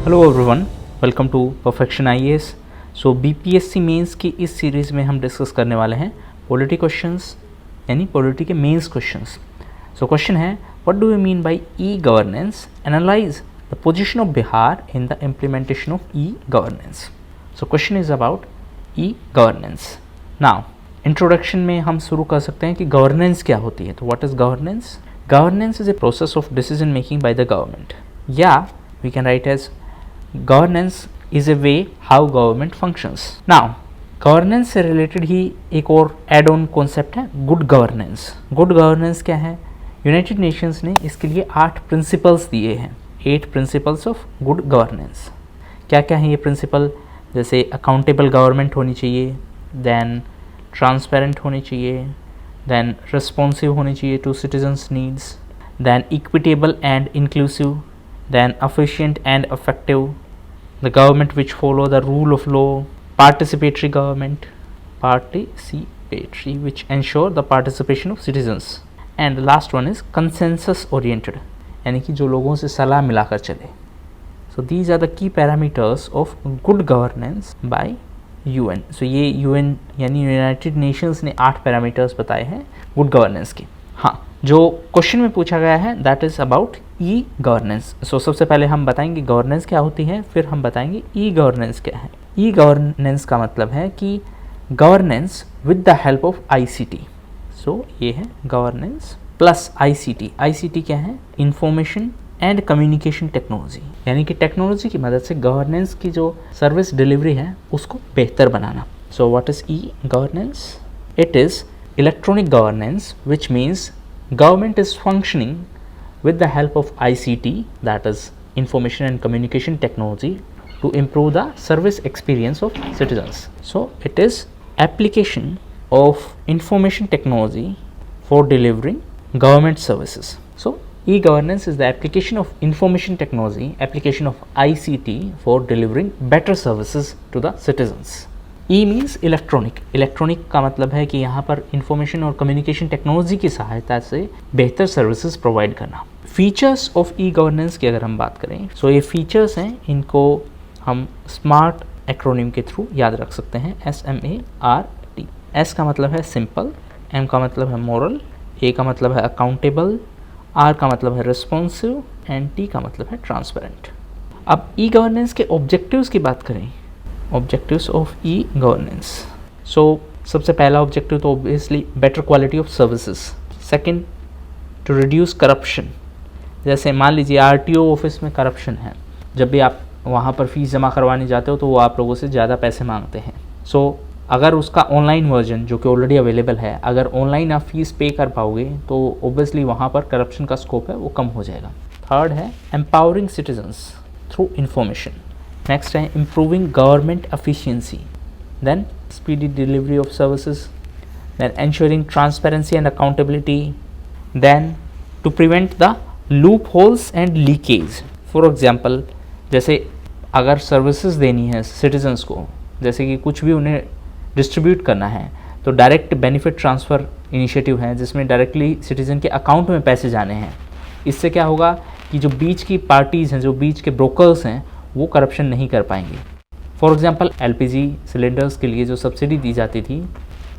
Hello everyone, welcome to perfection IAS. So BPSC mains की इस series में हम डिस्कस करने वाले हैं पॉलिटी क्वेश्चंस, यानी पॉलिटी के मेंस क्वेश्चंस। सो क्वेश्चन है, what do you mean by e governance? Analyse the position of Bihar in the implementation of e governance. So question is about e governance. Now introduction में हम शुरू कर सकते हैं कि गवर्नेंस क्या होती है। तो what is governance? Governance is a process of decision making by the government, या we can write as governance is a way how government functions. Now governance से related ही एक और एड ऑन कॉन्सेप्ट है good governance. Good governance क्या है? United Nations ने इसके लिए 8 प्रिंसिपल्स दिए हैं, 8 प्रिंसिपल्स ऑफ गुड गवर्नेंस। क्या क्या है ये प्रिंसिपल? जैसे अकाउंटेबल गवर्नमेंट होनी चाहिए, देन ट्रांसपेरेंट होनी चाहिए, देन रिस्पॉन्सिव होनी चाहिए to citizens needs, then equitable and inclusive, then efficient and effective, the government which follow the rule of law, participatory government, which ensure the participation of citizens, and the last one is consensus oriented, यानी कि जो लोगों से सलाह मिलाकर चले। So these are the key parameters of good governance by UN. So ये UN यानी यूनाइटेड नेशंस ने 8 पैरामीटर्स बताए हैं गुड गवर्नेंस के। हाँ, जो क्वेश्चन में पूछा गया है that is about e governance. So सबसे पहले हम बताएंगे गवर्नेंस क्या होती है, फिर हम बताएंगे ई गवर्नेंस क्या है। ई गवर्नेंस का मतलब है कि governance with the help of ICT. So ये है गवर्नेंस प्लस आईसीटी। आईसीटी क्या है? इंफॉर्मेशन एंड कम्युनिकेशन टेक्नोलॉजी, यानी कि टेक्नोलॉजी की मदद से गवर्नेंस की जो सर्विस डिलीवरी है उसको बेहतर बनाना। So what is e governance? It is electronic governance, which means government is functioning with the help of ICT, that is information and communication technology, to improve the service experience of citizens. So it is application of information technology for delivering government services. So e-governance is the application of information technology, application of ICT for delivering better services to the citizens. E means electronic. Electronic का मतलब है कि यहाँ पर information और communication technology की सहायता से बेहतर सर्विसेज प्रोवाइड करना। फीचर्स ऑफ ई गवर्नेंस की अगर हम बात करें, सो ये फीचर्स हैं, इनको हम स्मार्ट एक्रोनिम के थ्रू याद रख सकते हैं, SMART। एस का मतलब है सिंपल, एम का मतलब है मोरल, ए का मतलब है अकाउंटेबल, आर का मतलब है रिस्पॉन्सिव, एंड टी का मतलब है ट्रांसपेरेंट। अब ई गवर्नेंस के ऑब्जेक्टिव्स की बात करें, objectives of e governance. So सबसे पहला ऑब्जेक्टिव तो obviously better quality of services. Second, to reduce corruption. जैसे मान लीजिए आरटीओ ऑफिस में करप्शन है, जब भी आप वहाँ पर फीस जमा करवाने जाते हो तो वो आप लोगों से ज़्यादा पैसे मांगते हैं। सो अगर उसका ऑनलाइन वर्जन जो कि ऑलरेडी अवेलेबल है, अगर ऑनलाइन आप फीस पे कर पाओगे तो ऑब्वियसली वहाँ पर करप्शन का स्कोप है वो कम हो जाएगा। थर्ड है empowering citizens through information. Next है improving government efficiency, then speedy delivery of services, then ensuring transparency and accountability, then to prevent the loopholes and leakage. For example, जैसे अगर services देनी है सिटीजन्स को, जैसे कि कुछ भी उन्हें डिस्ट्रीब्यूट करना है, तो डायरेक्ट बेनिफिट ट्रांसफ़र इनिशिएटिव है जिसमें डायरेक्टली सिटीजन के अकाउंट में पैसे जाने हैं। इससे क्या होगा कि जो बीच की पार्टीज़ हैं, जो बीच के ब्रोकर्स हैं, वो करप्शन नहीं कर पाएंगे। फॉर एग्जांपल एलपीजी सिलेंडर्स के लिए जो सब्सिडी दी जाती थी,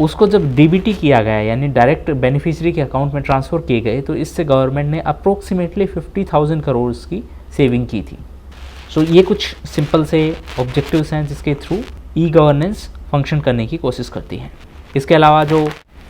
उसको जब डीबीटी किया गया, यानी डायरेक्ट बेनिफिशियरी के अकाउंट में ट्रांसफ़र किए गए, तो इससे गवर्नमेंट ने अप्रोक्सीमेटली 50,000 करोड़ की सेविंग की थी। सो ये कुछ सिंपल से ऑब्जेक्टिव्स हैं जिसके थ्रू ई गवर्नेंस फंक्शन करने की कोशिश करती है। इसके अलावा जो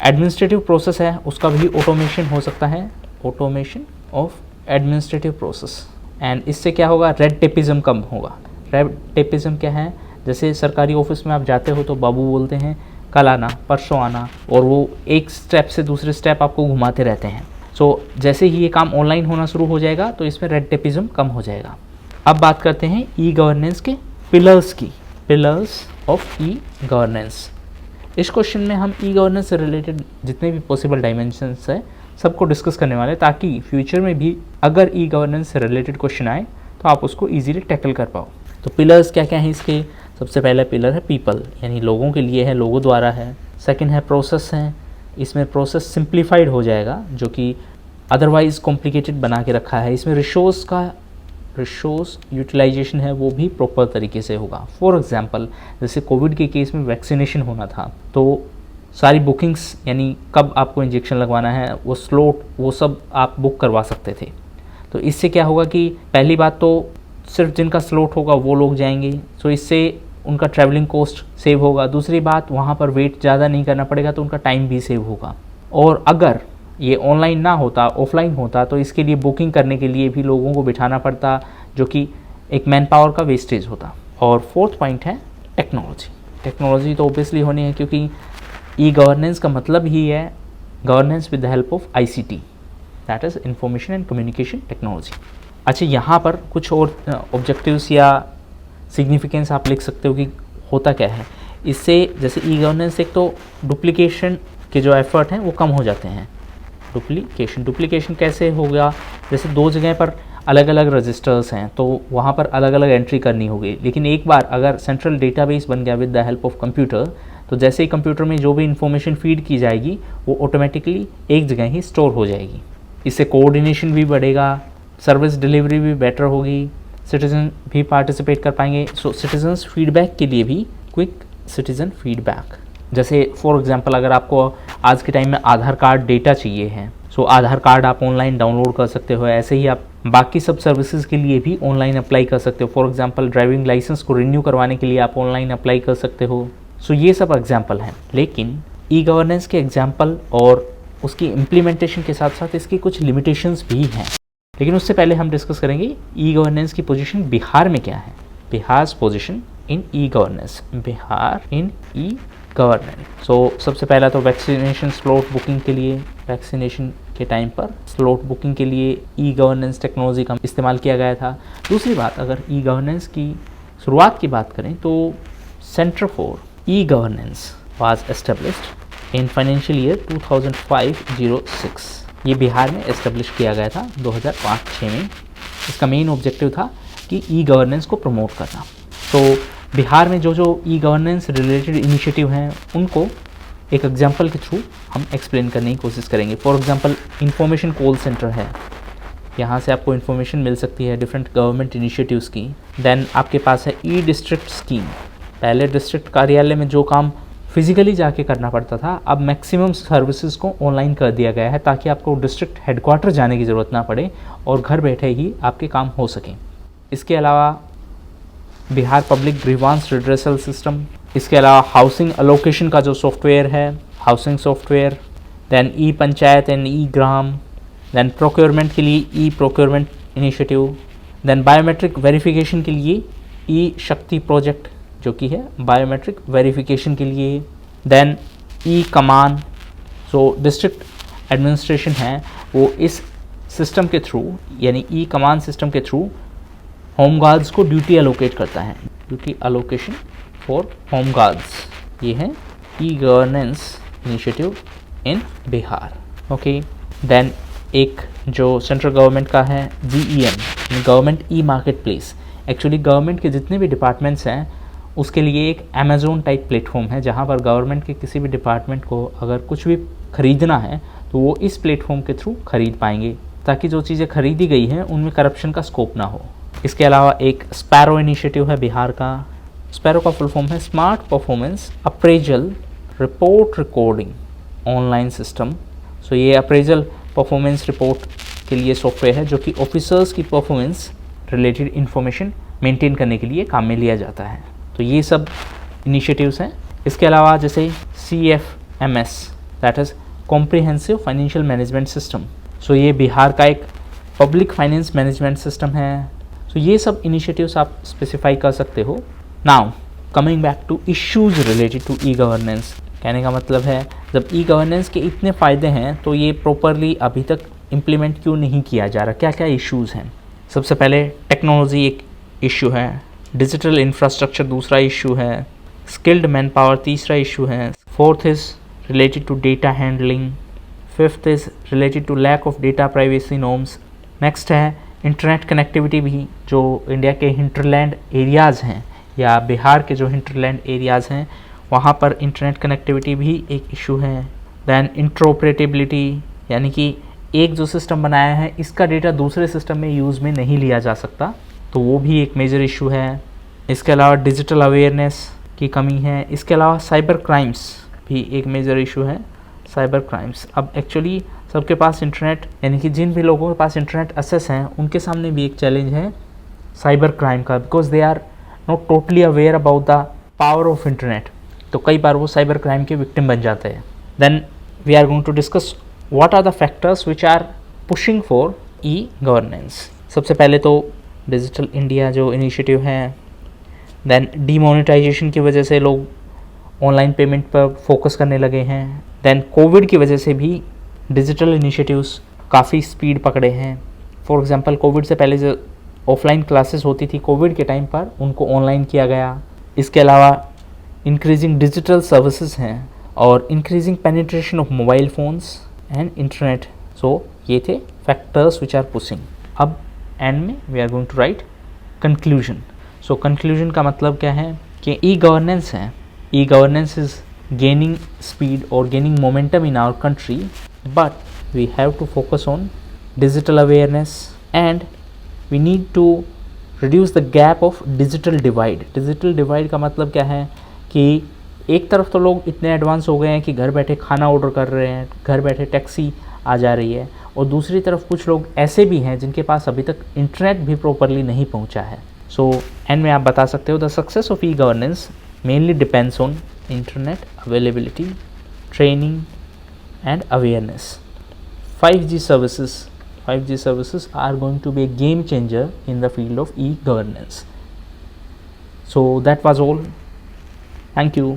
एडमिनिस्ट्रेटिव प्रोसेस है उसका भी ऑटोमेशन हो सकता है, automation of administrative process. And इससे क्या होगा? रेड टेपिज्म कम होगा। रेड टेपिज्म क्या है? जैसे सरकारी ऑफिस में आप जाते हो तो बाबू बोलते हैं कल आना, परसों आना, और वो एक स्टेप से दूसरे स्टेप आपको घुमाते रहते हैं। सो जैसे ही ये काम ऑनलाइन होना शुरू हो जाएगा तो इसमें रेड टेपिज्म कम हो जाएगा। अब बात करते हैं ई गवर्नेंस के पिलर्स की, पिलर्स ऑफ ई गवर्नेंस। इस क्वेश्चन में हम ई गवर्नेंस से रिलेटेड जितने भी पॉसिबल डायमेंशंस है सबको डिस्कस करने वाले, ताकि फ्यूचर में भी अगर ई गवर्नेंस से रिलेटेड क्वेश्चन आए तो आप उसको इजीली टैकल कर पाओ। तो पिलर्स क्या क्या हैं इसके? सबसे पहला पिलर है पीपल, यानी लोगों के लिए है, लोगों द्वारा है। सेकंड है प्रोसेस है, इसमें प्रोसेस सिंप्लीफाइड हो जाएगा जो कि अदरवाइज़ कॉम्प्लिकेटेड बना के रखा है। इसमें रिसोर्स यूटिलाइजेशन है वो भी प्रॉपर तरीके से होगा। फॉर एग्जांपल जैसे कोविड के केस में वैक्सीनेशन होना था, तो सारी बुकिंग्स यानी कब आपको इंजेक्शन लगवाना है, वो स्लॉट, वो सब आप बुक करवा सकते थे। तो इससे क्या होगा कि पहली बात तो सिर्फ जिनका स्लॉट होगा वो लोग जाएंगे, तो इससे उनका ट्रैवलिंग कॉस्ट सेव होगा। दूसरी बात, वहाँ पर वेट ज़्यादा नहीं करना पड़ेगा, तो उनका टाइम भी सेव होगा। और अगर ये ऑनलाइन ना होता, ऑफलाइन होता, तो इसके लिए बुकिंग करने के लिए भी लोगों को बिठाना पड़ता, जो कि एक मैन पावर का वेस्टेज होता। और फोर्थ पॉइंट है टेक्नोलॉजी। टेक्नोलॉजी तो ऑब्वियसली होनी है, क्योंकि ई गवर्नेंस का मतलब ही है governance with the help of ICT, that is information and communication technology. अच्छा, यहाँ पर कुछ और ऑब्जेक्टिव्स या सिग्निफिकेंस आप लिख सकते हो कि होता क्या है इससे। जैसे ई गवर्नेंस, एक तो डुप्लीकेशन के जो एफर्ट हैं वो कम हो जाते हैं। डुप्लीकेशन कैसे होगा, जैसे दो जगह पर अलग अलग रजिस्टर्स हैं, तो वहाँ पर अलग अलग एंट्री करनी होगी। लेकिन एक बार अगर सेंट्रल डेटाबेस बन गया with the help of computer, तो जैसे ही कंप्यूटर में जो भी इंफॉर्मेशन फीड की जाएगी वो ऑटोमेटिकली एक जगह ही स्टोर हो जाएगी। इससे कोऑर्डिनेशन भी बढ़ेगा, सर्विस डिलीवरी भी बेटर होगी, सिटीजन भी पार्टिसिपेट कर पाएंगे। सो सिटीजन्स फीडबैक के लिए भी क्विक सिटीजन फीडबैक, जैसे फॉर एग्जांपल अगर आपको आज के टाइम में आधार कार्ड डेटा चाहिए है, सो आधार कार्ड आप ऑनलाइन डाउनलोड कर सकते हो। ऐसे ही आप बाकी सब सर्विसेज के लिए भी ऑनलाइन अप्लाई कर सकते हो। फॉर एग्जांपल ड्राइविंग लाइसेंस को रिन्यू करवाने के लिए आप ऑनलाइन अप्लाई कर सकते हो। सो ये सब एग्जांपल हैं। लेकिन ई गवर्नेंस के एग्जांपल और उसकी इम्प्लीमेंटेशन के साथ साथ इसकी कुछ लिमिटेशंस भी हैं। लेकिन उससे पहले हम डिस्कस करेंगे ई गवर्नेंस की पोजीशन बिहार में क्या है। Bihar's position in e governance, Bihar in e governance. So सबसे पहला तो वैक्सीनेशन स्लॉट बुकिंग के लिए, वैक्सीनेशन के टाइम पर स्लॉट बुकिंग के लिए ई गवर्नेंस टेक्नोलॉजी का इस्तेमाल किया गया था। दूसरी बात, अगर ई गवर्नेंस की शुरुआत की बात करें तो centre for e governance was established in financial year 2005-06। ये बिहार में एस्टेब्लिश किया गया था 2005-06 में। इसका मेन ऑब्जेक्टिव था कि ई गवर्नेंस को प्रमोट करना। तो बिहार में जो जो ई गवर्नेंस रिलेटेड इनिशिएटिव हैं उनको एक एग्जांपल के थ्रू हम एक्सप्लेन करने की कोशिश करेंगे। For example information call centre है, यहाँ से आपको इन्फॉर्मेशन मिल सकती है डिफरेंट गवर्नमेंट इनिशिएटिव्स की। देन आपके पास है ई डिस्ट्रिक्ट स्कीम। पहले डिस्ट्रिक्ट कार्यालय में जो काम फिजिकली जाके करना पड़ता था, अब मैक्सिमम सर्विसेज को ऑनलाइन कर दिया गया है, ताकि आपको डिस्ट्रिक्ट हेडक्वार्टर जाने की ज़रूरत ना पड़े और घर बैठे ही आपके काम हो सकें। इसके अलावा Bihar public grievance redressal system, इसके अलावा हाउसिंग अलोकेशन का जो सॉफ्टवेयर है, housing software, then e panchayat and e Gram, then procurement के लिए e procurement initiative, then biometric verification के लिए ई शक्ति प्रोजेक्ट जो कि है बायोमेट्रिक वेरिफिकेशन के लिए, then e command. So district administration है वो इस सिस्टम के थ्रू यानी ई कमान सिस्टम के थ्रू होम गार्ड्स को ड्यूटी अलोकेट करता है। Duty allocation for home guards, ये है e governance initiative in Bihar. Okay, then एक जो सेंट्रल गवर्नमेंट का है GEM, government e market place. Actually government के जितने भी डिपार्टमेंट्स हैं उसके लिए एक अमेज़ोन टाइप प्लेटफॉर्म है, जहाँ पर गवर्नमेंट के किसी भी डिपार्टमेंट को अगर कुछ भी ख़रीदना है तो वो इस प्लेटफॉर्म के थ्रू ख़रीद पाएंगे, ताकि जो चीज़ें खरीदी गई हैं उनमें करप्शन का स्कोप ना हो। इसके अलावा एक स्पैरो इनिशिएटिव है बिहार का। स्पैरो का फुल फॉर्म है smart performance appraisal report recording online system. So ये अप्रेजल परफॉर्मेंस रिपोर्ट के लिए सॉफ्टवेयर है जो कि ऑफिसर्स की परफॉर्मेंस रिलेटेड इन्फॉर्मेशन मेंटेन करने के लिए काम में लिया जाता है। तो ये सब इनिशिएटिव्स हैं। इसके अलावा जैसे CFMS, that is comprehensive financial management system. So ये बिहार का एक पब्लिक फाइनेंस मैनेजमेंट सिस्टम है। सो ये सब इनिशिएटिव्स आप स्पेसिफाई कर सकते हो। Now coming back to issues related to e governance, कहने का मतलब है जब ई गवर्नेंस के इतने फ़ायदे हैं तो ये प्रॉपरली अभी तक इम्प्लीमेंट क्यों नहीं किया जा रहा, क्या क्या इश्यूज़ हैं। सबसे पहले टेक्नोलॉजी एक इशू है, डिजिटल इंफ्रास्ट्रक्चर दूसरा इशू है, स्किल्ड मैन पावर तीसरा इशू है, fourth is related to data handling, fifth is related to lack of data privacy norms. Next है इंटरनेट कनेक्टिविटी भी, जो इंडिया के हिंटरलैंड एरियाज़ हैं या बिहार के जो हिंटरलैंड एरियाज़ हैं वहाँ पर इंटरनेट कनेक्टिविटी भी एक इशू है। दैन इंटरऑपरेटेबिलिटी, यानी कि एक जो सिस्टम बनाया है इसका डेटा दूसरे सिस्टम में यूज़ में नहीं लिया जा सकता, तो वो भी एक मेजर इशू है। इसके अलावा डिजिटल अवेयरनेस की कमी है। इसके अलावा साइबर क्राइम्स भी एक मेजर इशू है, साइबर क्राइम्स। अब एक्चुअली सबके पास इंटरनेट, यानी कि जिन भी लोगों के पास इंटरनेट एक्सेस हैं उनके सामने भी एक चैलेंज है साइबर क्राइम का, because they are not totally aware about the power of internet. तो कई बार वो साइबर क्राइम के विक्टिम बन जाते हैं। Then we are going to discuss what are the factors which are pushing for e governance. सबसे पहले तो डिजिटल इंडिया जो इनिशिएटिव है, देन डीमोनेटाइजेशन की वजह से लोग ऑनलाइन पेमेंट पर फोकस करने लगे हैं। देन कोविड की वजह से भी डिजिटल इनिशिएटिव्स काफ़ी स्पीड पकड़े हैं। फॉर एग्जांपल कोविड से पहले जो ऑफलाइन क्लासेस होती थी, कोविड के टाइम पर उनको ऑनलाइन किया गया। इसके अलावा इंक्रीजिंग डिजिटल सर्विसेज हैं और increasing penetration of mobile phones and internet. So ये थे फैक्टर्स विच आर पुशिंग। अब एंड में we are going to write conclusion. So conclusion का मतलब क्या है कि ई गवर्नेंस है, e governance is gaining speed or gaining momentum in our country, but we have to focus on digital awareness and we need to reduce the gap of digital divide. Digital divide का मतलब क्या है कि एक तरफ तो लोग इतने एडवांस हो गए हैं कि घर बैठे खाना ऑर्डर कर रहे हैं, घर बैठे टैक्सी आ जा रही है, और दूसरी तरफ कुछ लोग ऐसे भी हैं जिनके पास अभी तक इंटरनेट भी प्रॉपरली नहीं पहुंचा है। सो एंड में आप बता सकते हो the success of e governance mainly depends on internet availability, training and awareness. 5G services are going to be a game changer in the field of e-governance. So that was all. Thank you.